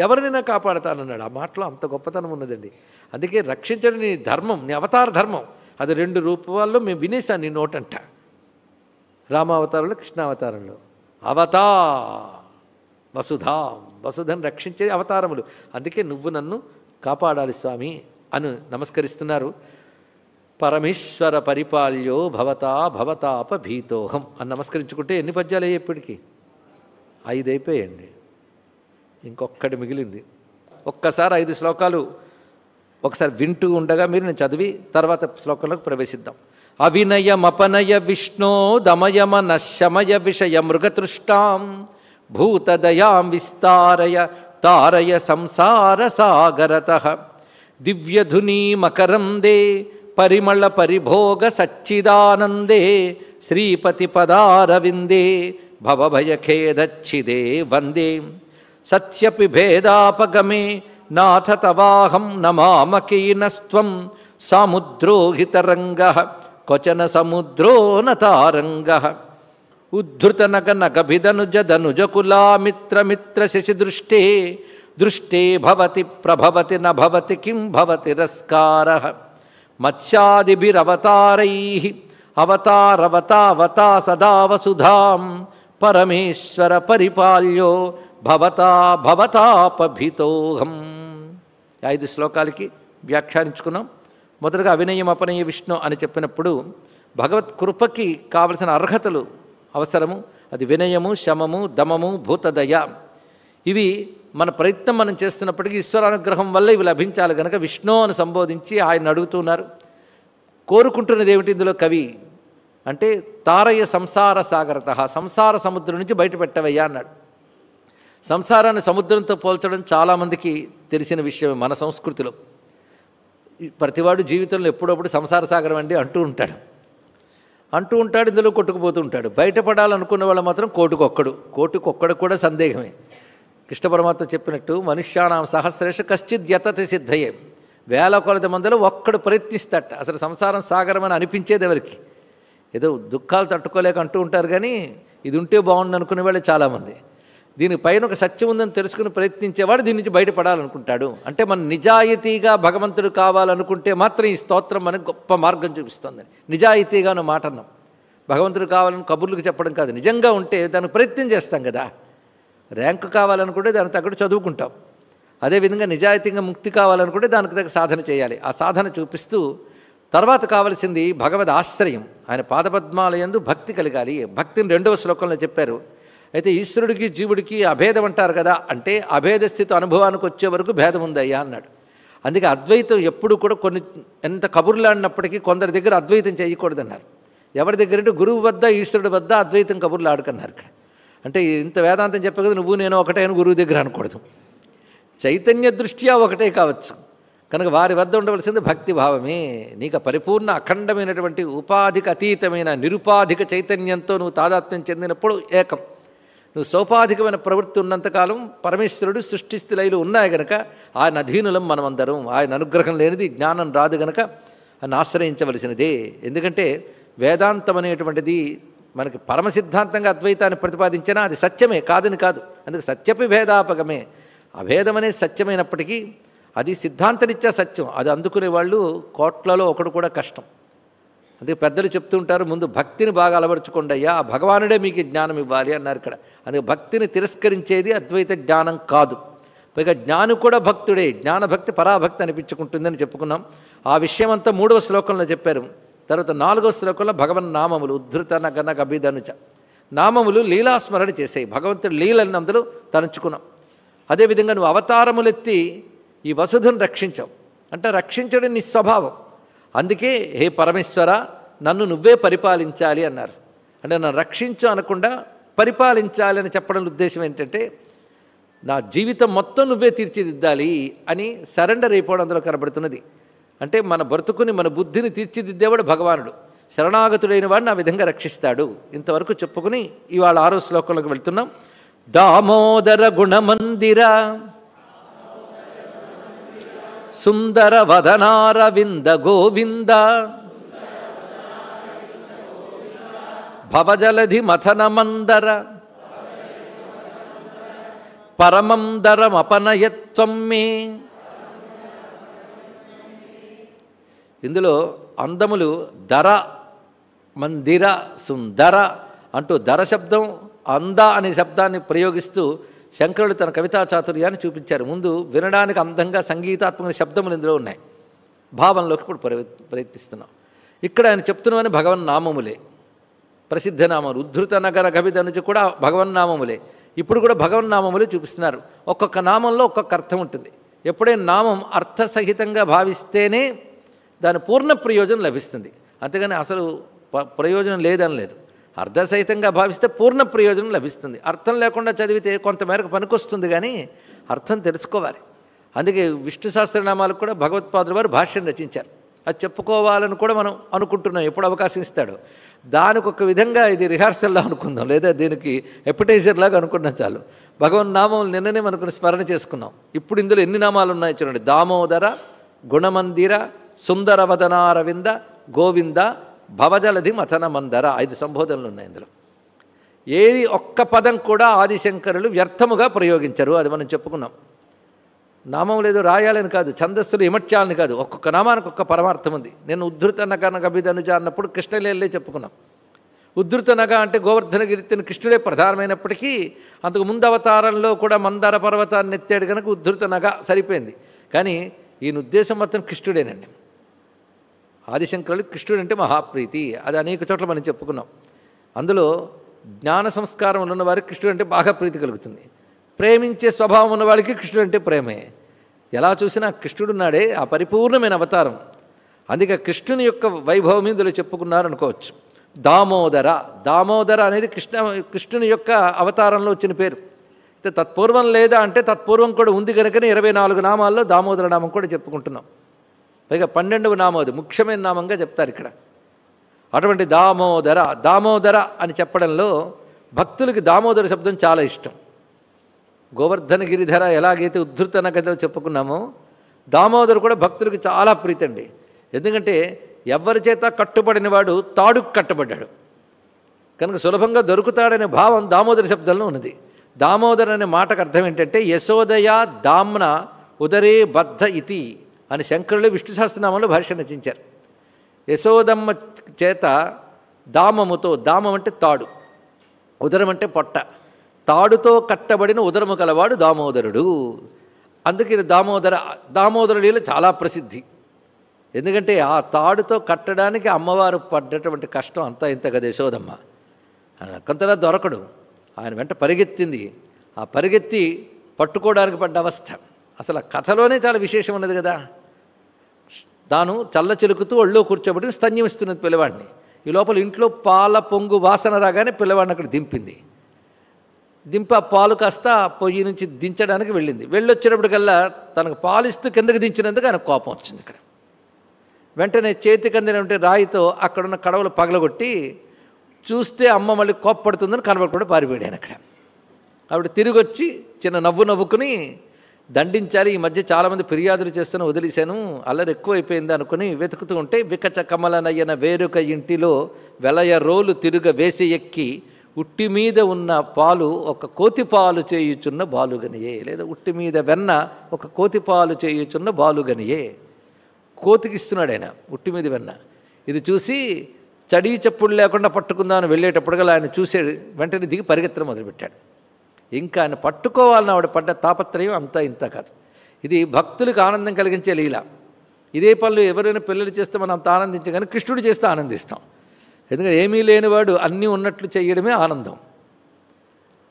ఎవరినైనా కాపాడుతానన్నాడు. ఆ మాటలో అంత గొప్పతనం ఉన్నదండి. అందుకే రక్షించడం నీ ధర్మం, నీ అవతార ధర్మం. అది 2 రూపాల్లో మేము వినేశాను నీ నోటంట. రామావతారంలో, కృష్ణావతారంలో. అవతా వసుధా, వసుధను రక్షించే అవతారములు. అందుకే నువ్వు నన్ను కాపాడాలి స్వామి అని నమస్కరిస్తున్నారు. పరమేశ్వర పరిపాల్యో భవతా భవతాపభీతోహం అని నమస్కరించుకుంటే ఎన్ని పద్యాలు అయ్యాయి ఇప్పటికీ? 5 అయిపోయాయండి. ఇంకొక్కటి మిగిలింది. ఒక్కసారి 5 శ్లోకాలు ఒకసారి వింటూ ఉండగా మీరు నేను చదివి తర్వాత శ్లోకంలోకి ప్రవేశిద్దాం. అవినయమపనయ విష్ణో దమయమన శమయ విషయ మృగతృష్టాం భూతదయాం విస్తారయ తారయ సంసార సాగరతః దివ్యధునీ మకరందే పరిమళ పరిభోగ సచ్చిదానందే శ్రీపతి పదారవిందే భవభయఖేదచ్చిదే వందే సత్యపి భేదాపగమే నాథ తవాహం నమామకీనస్త్వం సాముద్రోహితరంగః క్వచన సముద్రో నతారంగః ఉద్ధృతనగనగభిదనుజదనుజకులామిత్రమిత్ర శశిదృష్టే దృష్టే భవతి ప్రభవతి న భవతి కిం భవతి రస్కారః మత్స్యాదిభిరవతారైః అవతారవతావతా సదా వసుధాం పరమేశ్వర పరిపాల్యో భవతా భవతాపభీతోహం. 5 శ్లోకాలకి వ్యాఖ్యానించుకున్నాం. మొదటగా అవినయం అపనయ విష్ణు అని చెప్పినప్పుడు భగవత్ కృపకి కావలసిన అర్హతలు అవసరము. అది వినయము, శమము, దమము, భూతదయ. ఇవి మన ప్రయత్నం మనం చేస్తున్నప్పటికీ ఈశ్వరానుగ్రహం వల్ల ఇవి లభించాలి కనుక విష్ణు అని సంబోధించి ఆయన అడుగుతున్నారు. కోరుకుంటున్నది ఏమిటి ఇందులో కవి అంటే తారయ సంసార సాగరత, సంసార సముద్రం నుంచి బయటపెట్టవయ్యా అన్నాడు. సంసారాన్ని సముద్రంతో పోల్చడం చాలామందికి తెలిసిన విషయమే మన సంస్కృతిలో. ప్రతివాడు జీవితంలో ఎప్పుడప్పుడు సంసార సాగరం అండి అంటూ ఉంటాడు. ఇందులో కొట్టుకుపోతూ ఉంటాడు. బయటపడాలనుకున్న వాళ్ళు మాత్రం కోటికొక్కడు కూడా సందేహమే. కృష్ణ పరమాత్మ చెప్పినట్టు మనుష్యానాం సహస్రేష కశ్చిత్ యతతి సిద్ధయే. 1000 కొలది మందిలో ఒక్కడు ప్రయత్నిస్తాట. అసలు సంసారం సాగరం అని అనిపించేది ఎవరికి? ఏదో దుఃఖాలు తట్టుకోలేక అంటూ ఉంటారు కానీ ఇది ఉంటే బాగుండు అనుకునే వాళ్ళే చాలామంది. దీనిపైన ఒక సత్యం ఉందని తెలుసుకుని ప్రయత్నించేవాడు దీని నుంచి బయటపడాలనుకుంటాడు. అంటే మనం నిజాయితీగా భగవంతుడు కావాలనుకుంటే మాత్రం ఈ స్తోత్రం మనకు గొప్ప మార్గం చూపిస్తుంది. నిజాయితీగా నువ్వు మాట అన్నాం. భగవంతుడు కావాలని కబుర్లకు చెప్పడం కాదు, నిజంగా ఉంటే దానికి ప్రయత్నం చేస్తాం కదా. ర్యాంకు కావాలనుకుంటే దానికి తగ్గట్టు చదువుకుంటాం. అదేవిధంగా నిజాయితీగా ముక్తి కావాలనుకుంటే దానికి తగ్గ సాధన చేయాలి. ఆ సాధన చూపిస్తూ తర్వాత కావలసింది భగవద్ ఆశ్రయం. ఆయన పాదపద్మాలయందు భక్తి కలగాలి. భక్తిని 2వ శ్లోకంలో చెప్పారు. అయితే ఈశ్వరుడికి జీవుడికి అభేదం అంటారు కదా, అంటే అభేద స్థితి అనుభవానికి వచ్చే వరకు భేదం ఉందయ్యా అన్నాడు. అందుకే అద్వైతం ఎప్పుడు కూడా కొన్ని ఎంత కబుర్లాడినప్పటికీ కొందరి దగ్గర అద్వైతం చేయకూడదన్నారు. ఎవరి దగ్గర అంటే గురువు వద్ద ఈశ్వరుడి వద్ద అద్వైతం కబుర్లు ఆడుకున్నారు ఇక్కడ. అంటే ఇంత వేదాంతం చెప్పే కదా నువ్వు నేను ఒకటే అని గురువు దగ్గర అనకూడదు. చైతన్య దృష్ట్యా ఒకటే కావచ్చు కనుక వారి వద్ద ఉండవలసింది భక్తి భావమే. నీకు పరిపూర్ణ అఖండమైనటువంటి ఉపాధికి అతీతమైన నిరుపాధిక చైతన్యంతో నువ్వు తాదాత్మ్యం చెందినప్పుడు ఏకం. నువ్వు సౌపాధికమైన ప్రవృత్తి ఉన్నంతకాలం పరమేశ్వరుడు సృష్టిస్థితులైలు ఉన్నాయి గనక ఆయన అధీనులం మనమందరం. ఆయన అనుగ్రహం లేనిది జ్ఞానం రాదు గనక ఆయన ఆశ్రయించవలసినదే. ఎందుకంటే వేదాంతం అనేటువంటిది మనకి పరమసిద్ధాంతంగా అద్వైతాన్ని ప్రతిపాదించినా అది సత్యమే, కాదని కాదు. అందుకే సత్యపి భేదాపగమే. అభేదం అనేది సత్యమైనప్పటికీ అది సిద్ధాంతనిత్యా సత్యం. అది అందుకునే వాళ్ళు కోట్లలో ఒకడు కూడా కష్టం. అందుకే పెద్దలు చెప్తూ ఉంటారు, ముందు భక్తిని బాగా అలవరుచుకోండి అయ్యా, ఆ భగవానుడే మీకు జ్ఞానం ఇవ్వాలి అన్నారు ఇక్కడ. అందుకే భక్తిని తిరస్కరించేది అద్వైత జ్ఞానం కాదు. పైగా జ్ఞాని కూడా భక్తుడే. జ్ఞానభక్తి పరాభక్తి అనిపించుకుంటుందని చెప్పుకున్నాం. ఆ విషయం అంతా 3వ శ్లోకంలో చెప్పారు. తర్వాత 4వ శ్లోకంలో భగవన్ నామములు ఉద్ధృత నగన గభిధనుచ నామములు లీలాస్మరణ చేసాయి. భగవంతుడి లీలని అందులో తలంచుకున్నాం. అదేవిధంగా నువ్వు అవతారములెత్తి ఈ వసుధను రక్షించావు అంటే రక్షించడం నీ స్వభావం. అందుకే హే పరమేశ్వర నన్ను నువ్వే పరిపాలించాలి అన్నారు. అంటే నన్ను రక్షించు అనకుండా పరిపాలించాలి అని చెప్పడం ఉద్దేశం ఏంటంటే నా జీవితం మొత్తం నువ్వే తీర్చిదిద్దాలి అని సరెండర్ అయిపోవడం అందులో కనబడుతున్నది. అంటే మన బ్రతుకుని మన బుద్ధిని తీర్చిదిద్దేవాడు భగవానుడు. శరణాగతుడైన వాడిని ఆ విధంగా రక్షిస్తాడు. ఇంతవరకు చెప్పుకుని ఇవాళ 6వ శ్లోకంలోకి వెళ్తున్నాం. దామోదర గుణమందిర సుందర వదనారవింద గోవింద భవజలధి మథనమందర పరమందరమపనయత్వం మే. ఇందులో అందములు దర మందిర సుందర అంటూ దర శబ్దం అంద అనే శబ్దాన్ని ప్రయోగిస్తూ శంకరుడు తన కవితా చాతుర్యాన్ని చూపించారు. ముందు వినడానికి అందంగా సంగీతాత్మక శబ్దములు ఇందులో ఉన్నాయి. భావంలోకి ఇప్పుడు ప్రయత్నిస్తున్నాం. ఇక్కడ ఆయన చెప్తున్నామని భగవన్నామములే ప్రసిద్ధ నామములు. ఉద్ధృత నగర గభిధనుజు కూడా భగవన్నామములే. ఇప్పుడు కూడా భగవన్నామములే చూపిస్తున్నారు. ఒక్కొక్క నామంలో ఒక్కొక్క అర్థం ఉంటుంది. ఎప్పుడైనా నామం అర్థసహితంగా భావిస్తేనే దాని పూర్ణ ప్రయోజనం లభిస్తుంది. అంతేగాని అసలు ప్రయోజనం లేదని లేదు. అర్థసహితంగా భావిస్తే పూర్ణ ప్రయోజనం లభిస్తుంది. అర్థం లేకుండా చదివితే కొంతమేరకు పనికొస్తుంది, కానీ అర్థం తెలుసుకోవాలి. అందుకే విష్ణు సహస్రనామాలకు కూడా భగవత్పాదుల వారు భాష్యం రచించారు. అది చెప్పుకోవాలని కూడా మనం అనుకుంటున్నాం, ఎప్పుడు అవకాశం ఇస్తాడో. దానికి ఒక విధంగా ఇది రిహార్సల్లా అనుకుందాం, లేదా దీనికి ఎపిటైజర్ లాగా అనుకున్నా చాలు. భగవన్ నామములు నిన్ననే మనకు స్మరణ చేసుకున్నాం. ఇప్పుడు ఇందులో ఎన్ని నామాలు ఉన్నాయో చూడండి. దామోదర గుణమందిర సుందర వదనారవింద గోవింద భవజలధి మథన మందర 5 సంబోధనలు ఉన్నాయి ఇందులో. ఏది ఒక్క పదం కూడా ఆదిశంకరులు వ్యర్థముగా ప్రయోగించరు. అది మనం చెప్పుకున్నాం. నామం లేదు రాయాలని కాదు, ఛందస్సులు ఇమర్చాలని కాదు, ఒక్కొక్క నామానికి ఒక్క పరమార్థం ఉంది. నేను ఉద్ధృత నగ గభిధనుజ అన్నప్పుడు కృష్ణలీలే చెప్పుకున్నాం. ఉద్ధృత నగ అంటే గోవర్ధనగిరిని కృష్ణుడే ప్రధానమైనప్పటికీ అంతకు ముందు అవతారంలో కూడా మందార పర్వతాన్ని ఎత్తాడు కనుక ఉద్ధృత నగ సరిపోయింది. కానీ ఈయన ఉద్దేశం మొత్తం కృష్ణుడేనండి. ఆదిశంకరులు కృష్ణుడు అంటే మహాప్రీతి, అది అనేక చోట్ల మనం చెప్పుకున్నాం. అందులో జ్ఞాన సంస్కారం ఉన్నవారికి కృష్ణుడు అంటే బాగా ప్రీతి కలుగుతుంది. ప్రేమించే స్వభావం ఉన్న వాళ్ళకి కృష్ణుడు అంటే ప్రేమే. ఎలా చూసినా కృష్ణుడున్నాడే ఆ పరిపూర్ణమైన అవతారం. అందుకే కృష్ణుని యొక్క వైభవం ఇందులో చెప్పుకున్నారు అనుకోవచ్చు. దామోదర, దామోదర అనేది కృష్ణుని యొక్క అవతారంలో వచ్చిన పేరు. అయితే తత్పూర్వం లేదా అంటే తత్పూర్వం కూడా ఉంది కనుకనే 24 నామాల్లో దామోదర నామం కూడా చెప్పుకుంటున్నాం. పైగా 12వ నామం అది ముఖ్యమైన నామంగా చెప్తారు ఇక్కడ. అటువంటి దామోదర, దామోదర అని చెప్పడంలో భక్తులకి దామోదర శబ్దం చాలా ఇష్టం. గోవర్ధన గిరిధర ఎలాగైతే ఉద్ధృత నగతో చెప్పుకున్నామో దామోదరు కూడా భక్తులకి చాలా ప్రీతండి. ఎందుకంటే ఎవరి చేత కట్టుబడిన వాడు తాడుకు కట్టబడ్డాడు కనుక సులభంగా దొరుకుతాడనే భావం దామోదర శబ్దంలో ఉన్నది. దామోదర్ అనే మాటకు అర్థం ఏంటంటే యశోదయ దామ్న ఉదరే బద్ధ ఇతి అని శంకరులు విష్ణు సహస్రనామంలో భాష్యం రచించారు. యశోదమ్మ చేత దామముతో, దామం అంటే తాడు, ఉదరం అంటే పొట్ట, తాడుతో కట్టబడిన ఉదరము కలవాడు దామోదరుడు. అందుకే దామోదర లీల చాలా ప్రసిద్ధి. ఎందుకంటే ఆ తాడుతో కట్టడానికి అమ్మవారు పడ్డటువంటి కష్టం అంతా ఇంత కదా యశోదమ్మ. కొంతలా దొరకడు, ఆయన వెంట పరిగెత్తింది. ఆ పరిగెత్తి పట్టుకోవడానికి పడ్డ అవస్థ అసలు ఆ కథలోనే చాలా విశేషం ఉన్నది కదా. తాను చల్ల చిలుకుతూ ఒళ్ళో కూర్చోబెట్టి స్తన్యం ఇస్తున్నది పిల్లవాడిని. ఈ లోపల ఇంట్లో పాల పొంగు వాసన రాగానే పిల్లవాడిని అక్కడ దింపింది. పాలు కాస్త పొయ్యి నుంచి దించడానికి వెళ్ళింది. వెళ్ళొచ్చేటప్పటికల్లా తనకు పాలిస్తూ కిందకి దించినందుకు ఆయన కోపం వచ్చింది. ఇక్కడ వెంటనే చేతికి అందినటువంటి రాయితో అక్కడున్న కడవలు పగలగొట్టి చూస్తే అమ్మ మళ్ళీ కోప్పడుతుందని కనబడకుండా పారిపోయాడు అక్కడ. ఆవిడ తిరిగి వచ్చి చిన్న నవ్వుకుని దండించాలి, ఈ మధ్య చాలామంది ఫిర్యాదులు చేస్తున్నా వదిలేశాను, అల్లరి ఎక్కువైపోయింది అనుకుని వెతుకుతూ ఉంటే వికచ కమలనయ్యన వేరొక ఇంటిలో వెలయ రోలు తిరుగ వేసి ఎక్కి ఉట్టి మీద ఉన్న పాలు ఒక కోతి పాలు చేయుచున్న బాలుగనియే, లేదా ఉట్టి మీద వెన్న ఒక కోతి పాలు చేయుచున్న బాలుగనియే. కోతికి ఇస్తున్నాడు ఆయన ఉట్టి మీద వెన్న. ఇది చూసి చడీ చప్పుడు లేకుండా పట్టుకుందామని వెళ్ళేటప్పటికల్లా ఆయన చూసే వెంటనే దిగి పరిగెత్తడం మొదలుపెట్టాడు. ఇంకా ఆయన పట్టుకోవాలని ఆవిడ పడ్డ తాపత్రయం అంతా ఇంత కాదు. ఇది భక్తులకు ఆనందం కలిగించే లీల. ఇదే పనులు ఎవరైనా పిల్లలు చేస్తే మనం అంత ఆనందించాం, కానీ కృష్ణుడు చేస్తే ఆనందిస్తాం. ఎందుకంటే ఏమీ లేనివాడు అన్నీ ఉన్నట్లు చేయడమే ఆనందం.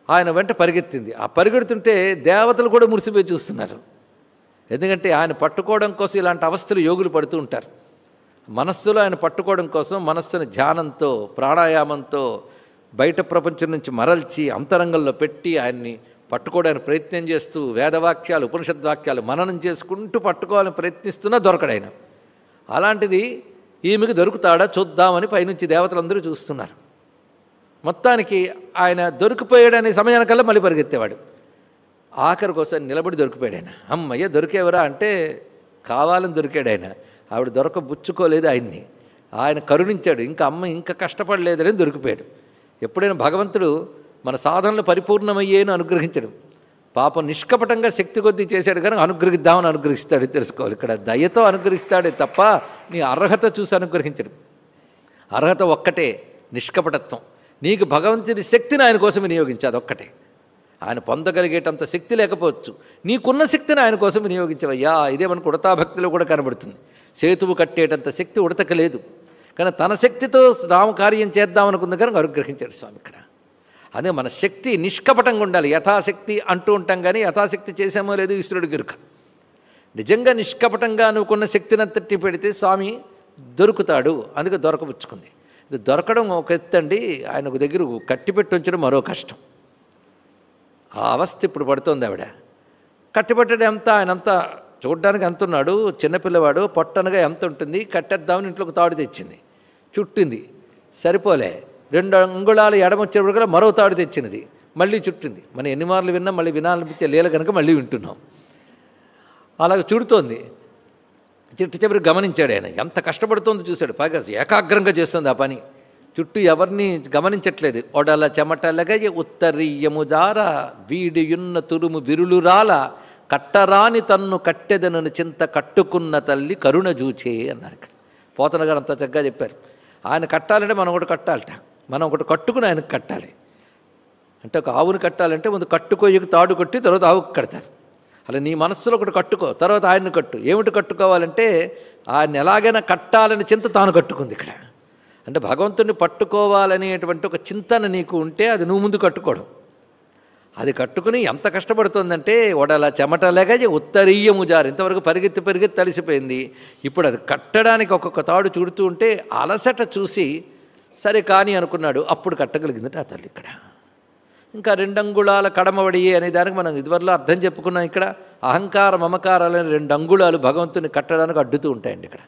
ఆయన వెంట పరిగెత్తింది. ఆ పరిగెడుతుంటే దేవతలు కూడా మురిసిపోయి చూస్తున్నారు. ఎందుకంటే ఆయన పట్టుకోవడం కోసం ఇలాంటి అవస్థలు యోగులు పడుతూ ఉంటారు. మనస్సులో ఆయన పట్టుకోవడం కోసం మనస్సును ధ్యానంతో ప్రాణాయామంతో బయట ప్రపంచం నుంచి మరల్చి అంతరంగంలో పెట్టి ఆయన్ని పట్టుకోవడానికి ప్రయత్నం చేస్తూ వేదవాక్యాలు ఉపనిషద్వాక్యాలు మననం చేసుకుంటూ పట్టుకోవాలని ప్రయత్నిస్తున్నా దొరకడాయన. అలాంటిది ఈమెకు దొరుకుతాడా చూద్దామని పైనుంచి దేవతలందరూ చూస్తున్నారు. మొత్తానికి ఆయన దొరికిపోయాడనే సమయానికల్లా మళ్ళీ పరిగెత్తేవాడు. ఆఖరి కోసం నిలబడి దొరికిపోయాడు ఆయన. అమ్మయ్య దొరికేవరా అంటే కావాలని దొరికాడు ఆయన. ఆవిడ దొరకబుచ్చుకోలేదు ఆయన్ని. ఆయన కరుణించాడు. ఇంకా అమ్మ ఇంకా కష్టపడలేదని దొరికిపోయాడు. ఎప్పుడైనా భగవంతుడు మన సాధనలు పరిపూర్ణమయ్యేను అనుగ్రహించడు. పాపం నిష్కపటంగా శక్తి కొద్దీ చేశాడు కానీ అనుగ్రహిద్దామని అనుగ్రహిస్తాడు తెలుసుకోవాలి. ఇక్కడ దయతో అనుగ్రహిస్తాడే తప్ప నీ అర్హత చూసి అనుగ్రహించడు. అర్హత ఒక్కటే, నిష్కపటత్వం. నీకు భగవంతుని శక్తిని ఆయన కోసం వినియోగించాది ఒక్కటే. ఆయన పొందగలిగేటంత శక్తి లేకపోవచ్చు, నీకున్న శక్తిని ఆయన కోసం వినియోగించవయ్యా. ఇదే మనకు ఉడతా భక్తిలో కూడా కనబడుతుంది. సేతువు కట్టేటంత శక్తి ఉడతకు లేదు, కానీ తన శక్తితో రామకార్యం చేద్దామనుకుంది కనుక అనుగ్రహించాడు స్వామి ఇక్కడ. అదే మన శక్తి నిష్కపటంగా ఉండాలి. యథాశక్తి అంటూ ఉంటాం కానీ యథాశక్తి చేసామో లేదు ఈశ్వరుడు గిరుక. నిజంగా నిష్కపటంగా అనుకున్న శక్తినంతటి పెడితే స్వామి దొరుకుతాడు. అందుకే దొరకపుచ్చుకుంది. ఇది దొరకడం ఒక ఎత్తండి, ఆయన ఒక దగ్గర కట్టిపెట్టి ఉంచడం మరో కష్టం. ఆ అవస్థ ఇప్పుడు పడుతోంది ఆవిడ. కట్టిపెట్టడం ఎంత, ఆయన అంతా చూడ్డానికి ఎంత ఉన్నాడు, చిన్నపిల్లవాడు, పొట్టనగా ఎంత ఉంటుంది, కట్టేద్దామని ఇంట్లోకి తాడు తెచ్చింది, చుట్టింది, సరిపోలే. 2 అంగుళాలు ఎడమొచ్చేప్పుడు కూడా మరో తాడు తెచ్చినది, మళ్ళీ చుట్టింది. మనం ఎన్ని మార్లు విన్నా మళ్ళీ వినాలనిపించే లీల కనుక మళ్ళీ వింటున్నాం. అలాగ చుడుతోంది. చివరికి గమనించాడు ఆయన ఎంత కష్టపడుతోంది చూశాడు. పైగా ఏకాగ్రంగా చేస్తుంది ఆ పని. చుట్టూ ఎవరిని గమనించట్లేదు. ఒడల చెమటలగయ ఉత్తరీయముదార వీడియున్న తురుము విరులురాల కట్టరాని తన్ను కట్టెదనను చింత కట్టుకున్న తల్లి కరుణ జూచే అన్నారు ఇక్కడ. పోతన గారు అంత చక్కగా చెప్పారు. ఆయన కట్టాలంటే మనం ఒకటి కట్టాలట, మనం ఒకటి కట్టుకుని ఆయనకు కట్టాలి. అంటే ఒక ఆవుని కట్టాలంటే ముందు కట్టుకోయకు తాడు కొట్టి తర్వాత ఆవుకు కడతారు. అలా నీ మనస్సులో ఒకటి కట్టుకో, తర్వాత ఆయన్ని కట్టు. ఏమిటి కట్టుకోవాలంటే ఆయన ఎలాగైనా కట్టాలని చింత తాను కట్టుకుంది ఇక్కడ. అంటే భగవంతుడిని పట్టుకోవాలనేటువంటి ఒక చింతన నీకు ఉంటే అది నువ్వు ముందు కట్టుకోవడం. అది కట్టుకుని ఎంత కష్టపడుతుందంటే ఒడల చెమటలేక ఉత్తరీయము జారు. ఇంతవరకు పరిగెత్తి తడిసిపోయింది. ఇప్పుడు అది కట్టడానికి ఒక్కొక్క తాడు చూడుతూ ఉంటే అలసట చూసి సరే కానీ అనుకున్నాడు. అప్పుడు కట్టగలిగిందట ఆ తల్లి ఇక్కడ. ఇంకా 2 అంగుళాల కడమవడి అనే దానికి మనం ఇదివరలో అర్థం చెప్పుకున్నాం. ఇక్కడ అహంకార మమకారాలని 2 అంగుళాలు భగవంతుని కట్టడానికి అడ్డుతూ ఉంటాయండి ఇక్కడ.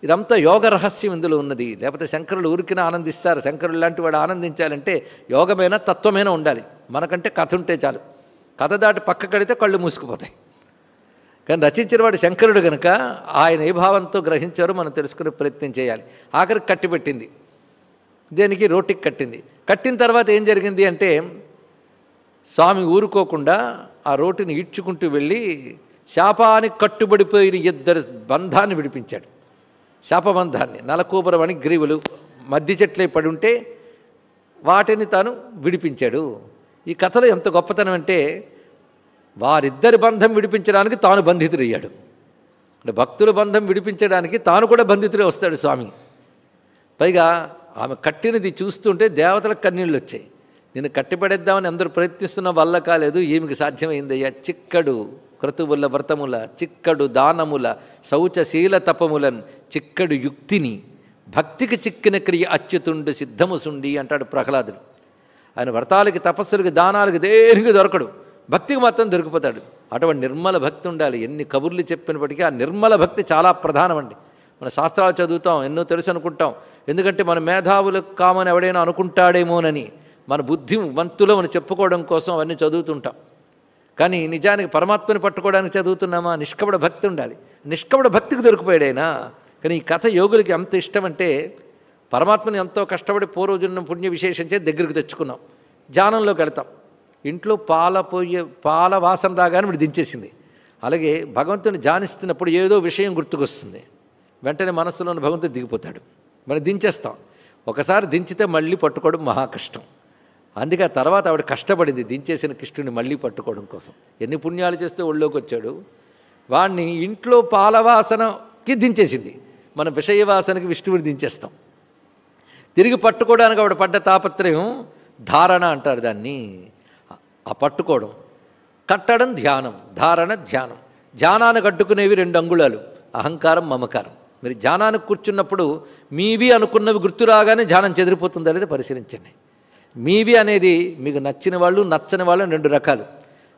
ఇదంతా యోగ రహస్యం ఇందులో ఉన్నది. లేకపోతే శంకరులు ఊరికిన ఆనందిస్తారు. శంకరులు లాంటి వాడు ఆనందించాలంటే యోగమైనా తత్వమైనా ఉండాలి. మనకంటే కథ ఉంటే చాలు. కథ దాటి పక్క కడితే కళ్ళు మూసుకుపోతాయి. కానీ రచించిన వాడు శంకరుడు కనుక ఆయన ఏ భావంతో గ్రహించారో మనం తెలుసుకునే ప్రయత్నం చేయాలి. ఆఖరికి కట్టిపెట్టింది. దేనికి? రోటికి కట్టింది. కట్టిన తర్వాత ఏం జరిగింది అంటే స్వామి ఊరుకోకుండా ఆ రోటిని ఈడ్చుకుంటూ వెళ్ళి శాపానికి కట్టుబడిపోయిన 2 బంధాన్ని విడిపించాడు. శాపబంధాన్ని, నలకూబర వణిగ్రీవులు మధ్య చెట్లే పడి ఉంటే వాటిని తాను విడిపించాడు. ఈ కథలో ఎంత గొప్పతనం అంటే వారిద్దరి బంధం విడిపించడానికి తాను బంధితుడయ్యాడు. అంటే భక్తుల బంధం విడిపించడానికి తాను కూడా బంధితుడే వస్తాడు స్వామి. పైగా ఆమె కట్టినది చూస్తుంటే దేవతలకు కన్నీళ్ళు వచ్చాయి. నేను కట్టిపడేద్దామని అందరూ ప్రయత్నిస్తున్న వల్ల కాలేదు, ఈమెకి సాధ్యమైందయ్యా. చిక్కడు క్రతువుల వ్రతముల, చిక్కడు దానముల, శౌచశీల తపములన్, చిక్కడు యుక్తిని, భక్తికి చిక్కిన క్రియ అచ్యుతుండు సిద్ధము సుండి అంటాడు ప్రహ్లాదుడు. ఆయన వ్రతాలకి తపస్సులకి దానాలకి దేనికి దొరకడు, భక్తికి మాత్రం దొరికిపోతాడు. అటువంటి నిర్మల భక్తి ఉండాలి. ఎన్ని కబుర్లు చెప్పినప్పటికీ ఆ నిర్మల భక్తి చాలా ప్రధానమండి. మన శాస్త్రాలు చదువుతాం, ఎన్నో తెలుసు అనుకుంటాం, ఎందుకంటే మన మేధావులకు కామని ఎవడైనా అనుకుంటాడేమోనని మన బుద్ధివంతులు అని చెప్పుకోవడం కోసం అవన్నీ చదువుతుంటాం. కానీ నిజానికి పరమాత్మని పట్టుకోవడానికి చదువుతున్నామా? నిష్కపట భక్తి ఉండాలి. నిష్కపట భక్తికి దొరికిపోయాడైనా. కానీ ఈ కథ యోగులకి ఎంత ఇష్టం అంటే, పరమాత్మని ఎంతో కష్టపడి పూర్వజన్మ పుణ్య విశేషం చేసి దగ్గరికి తెచ్చుకున్నాం, ధ్యానంలోకి వెళ్తాం. ఇంట్లో పాల వాసన రాగానే వీడు దించేసింది. అలాగే భగవంతుని ధ్యానిస్తున్నప్పుడు ఏదో విషయం గుర్తుకొస్తుంది, వెంటనే మనస్సులోని భగవంతుడు దిగిపోతాడు, మనం దించేస్తాం. ఒకసారి దించితే మళ్ళీ పట్టుకోవడం మహా కష్టం. అందుకే ఆ తర్వాత ఆవిడ కష్టపడింది దించేసిన కృష్ణుని మళ్ళీ పట్టుకోవడం కోసం. ఎన్ని పుణ్యాలు చేస్తే ఒళ్ళోకి వచ్చాడు. వాడిని ఇంట్లో పాలవాసనకి దించేసింది, మన విషయవాసనకి విష్ణువుని దించేస్తాం. తిరిగి పట్టుకోవడానికి ఆవిడ పడ్డ తాపత్రయం ధారణ అంటారు దాన్ని. ఆ పట్టుకోవడం, కట్టడం ధ్యానం, ధారణ ధ్యానం. ధ్యానానికి అడ్డుకునేవి 2 అంగుళాలు, అహంకారం మమకారం. మీరు ధ్యానానికి కూర్చున్నప్పుడు మీవి అనుకున్నవి గుర్తు రాగానే ధ్యానం చెదిరిపోతుందా లేదా పరిశీలించండి. మీవి అనేది మీకు నచ్చిన వాళ్ళు నచ్చని వాళ్ళు 2 రకాలు.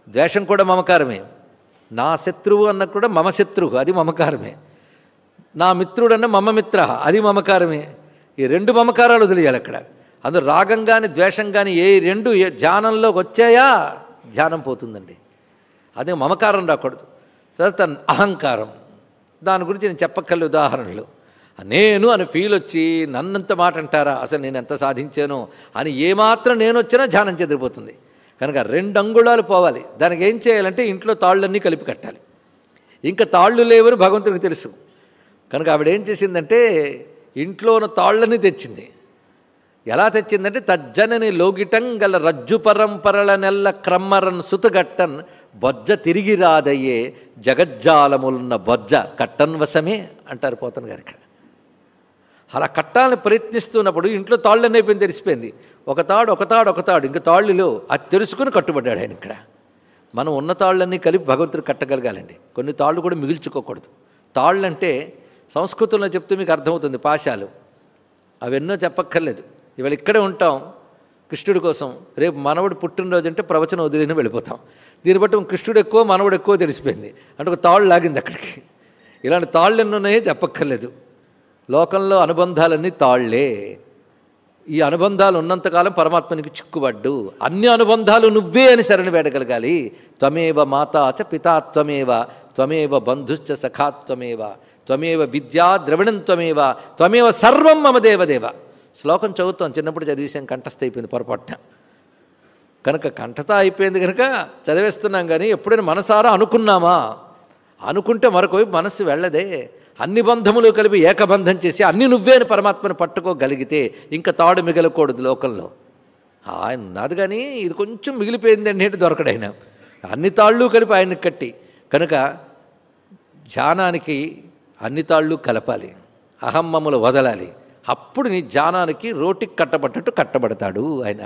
ద్వేషం కూడా మమకారమే. నా శత్రువు అన్న కూడా మమ శత్రువు, అది మమకారమే. నా మిత్రుడన్న మమ మిత్ర, అది మమకారమే. ఈ 2 మమకారాలు వదిలేయాలి అక్కడ. అందులో రాగం కానీ ద్వేషం కానీ ఏ 2 ధ్యానంలోకి వచ్చాయా ధ్యానం పోతుందండి. అదే మమకారం రాకూడదు. తర్వాత అహంకారం, దాని గురించి నేను చెప్పక్కర్లే ఉదాహరణలు. నేను అని ఫీల్ వచ్చి నన్నంత మాట అంటారా, అసలు నేను ఎంత సాధించానో అని ఏమాత్రం నేను వచ్చినా ధ్యానం చెదిరిపోతుంది. కనుక 2 అంగుళాలు పోవాలి. దానికి ఏం చేయాలంటే ఇంట్లో తాళ్ళన్నీ కలిపి కట్టాలి. ఇంకా తాళ్ళు లేవని భగవంతుడికి తెలుసు. కనుక ఆవిడ ఏం చేసిందంటే ఇంట్లో ఉన్న తాళ్ళన్నీ తెచ్చింది. ఎలా తెచ్చిందంటే, తజ్జనని లోగిటం గల రజ్జు పరంపరల నెల్ల క్రమ్మరన్ సుతగట్టన్ బొజ్జ తిరిగి రాదయ్యే జగజ్జాలములున్న బొజ్జ కట్టన్ వశమే అంటారు పోతన గారు ఇక్కడ. అలా కట్టాలని ప్రయత్నిస్తున్నప్పుడు ఇంట్లో తాళ్ళన్నీ అయిపోయింది, తెలిసిపోయింది. ఒక తాడు ఇంకా తాళ్ళులో అది తెలుసుకుని కట్టుబడ్డాడు ఆయన. ఇక్కడ మనం ఉన్న తాళ్ళన్నీ కలిపి భగవంతుడు కట్టగలగాలండి. కొన్ని తాళ్ళు కూడా మిగిల్చుకోకూడదు. తాళ్ళు అంటే సంస్కృతంలో చెప్తే మీకు అర్థమవుతుంది, పాశాలు. అవెన్నో చెప్పక్కర్లేదు. ఇవాళ ఇక్కడే ఉంటాం కృష్ణుడి కోసం, రేపు మనవడు పుట్టినరోజు అంటే ప్రవచనం వదిలిన వెళ్ళిపోతాం. దీన్ని బట్టి కృష్ణుడు ఎక్కువ మనవడు ఎక్కువ తెలిసిపోయింది. అంటే ఒక తాళ్ళు లాగింది అక్కడికి. ఇలాంటి తాళ్ళు ఎన్ని ఉన్నాయో చెప్పక్కర్లేదు. లోకంలో అనుబంధాలన్నీ తాళ్లే. ఈ అనుబంధాలు ఉన్నంతకాలం పరమాత్మనికి చిక్కుబడ్డు. అన్ని అనుబంధాలు నువ్వే అని శరణి వేడగలగాలి. త్వమేవ మాతాచ పితా త్వమేవ, త్వమేవ బంధుశ్చ సఖాత్వమేవ, త్వమేవ విద్యా ద్రవిణం త్వమేవ, త్వమేవ సర్వం మమ దేవదేవ. శ్లోకం చదువుతాం, చిన్నప్పుడు చదివేసాం, కంఠస్థ అయిపోయింది పొరపాటున. కనుక కంఠత అయిపోయింది కనుక చదివేస్తున్నాం. కానీ ఎప్పుడైనా మనసారా అనుకున్నామా? అనుకుంటే మరొక వైపు మనస్సు వెళ్ళదే. అన్ని బంధములు కలిపి ఏకబంధం చేసి అన్ని నువ్వే అని పరమాత్మను పట్టుకోగలిగితే ఇంకా తాడు మిగలకూడదు లోకంలో. ఆయన ఉన్నది కానీ ఇది కొంచెం మిగిలిపోయింది అంటే దొరకడైనా. అన్ని తాళ్ళు కలిపి ఆయన్ని కట్టి. కనుక ధ్యానానికి అన్ని తాళ్ళు కలపాలి, అహమ్మములు వదలాలి. అప్పుడు నీ ధ్యానానికి రోటికి కట్టబడ్డట్టు కట్టబడతాడు ఆయన.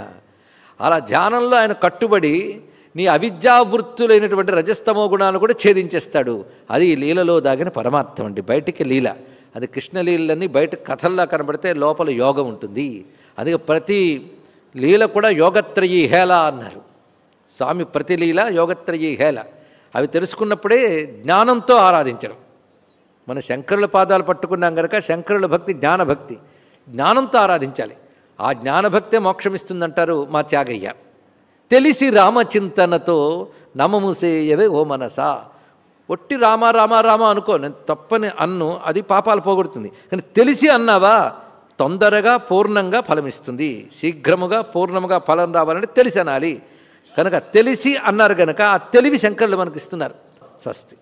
అలా ధ్యానంలో ఆయన కట్టుబడి నీ అవిద్యావృత్తులైనటువంటి రజస్తమో గుణాలు కూడా ఛేదించేస్తాడు. అది ఈ లీలలో దాగిన పరమార్థం అండి. బయటికి లీల, అది కృష్ణలీలన్నీ బయట కథల్లా కనబడితే లోపల యోగం ఉంటుంది. అందుకే ప్రతి లీల కూడా యోగత్రయీ హేళ అన్నారు స్వామి. ప్రతి లీల యోగత్రయీ హేళ. అవి తెలుసుకున్నప్పుడే జ్ఞానంతో ఆరాధించడం. మన శంకరుల పాదాలు పట్టుకున్నాం కనుక శంకరుల భక్తి జ్ఞానభక్తి. జ్ఞానంతో ఆరాధించాలి. ఆ జ్ఞానభక్తే మోక్షమిస్తుందంటారు మా త్యాగయ్య. తెలిసి రామచింతనతో నమముసేయవే ఓ మనసా. ఒట్టి రామ రామ రామ అనుకో, నేను తప్పని అన్ను, అది పాపాలు పోగొడుతుంది. కానీ తెలిసి అన్నావా తొందరగా పూర్ణంగా ఫలమిస్తుంది. శీఘ్రముగా పూర్ణముగా ఫలం రావాలంటే తెలిసి అనాలి. కనుక తెలిసి అన్నారు కనుక ఆ తెలివి శంకరులు మనకి ఇస్తున్నారు. స్వస్తి.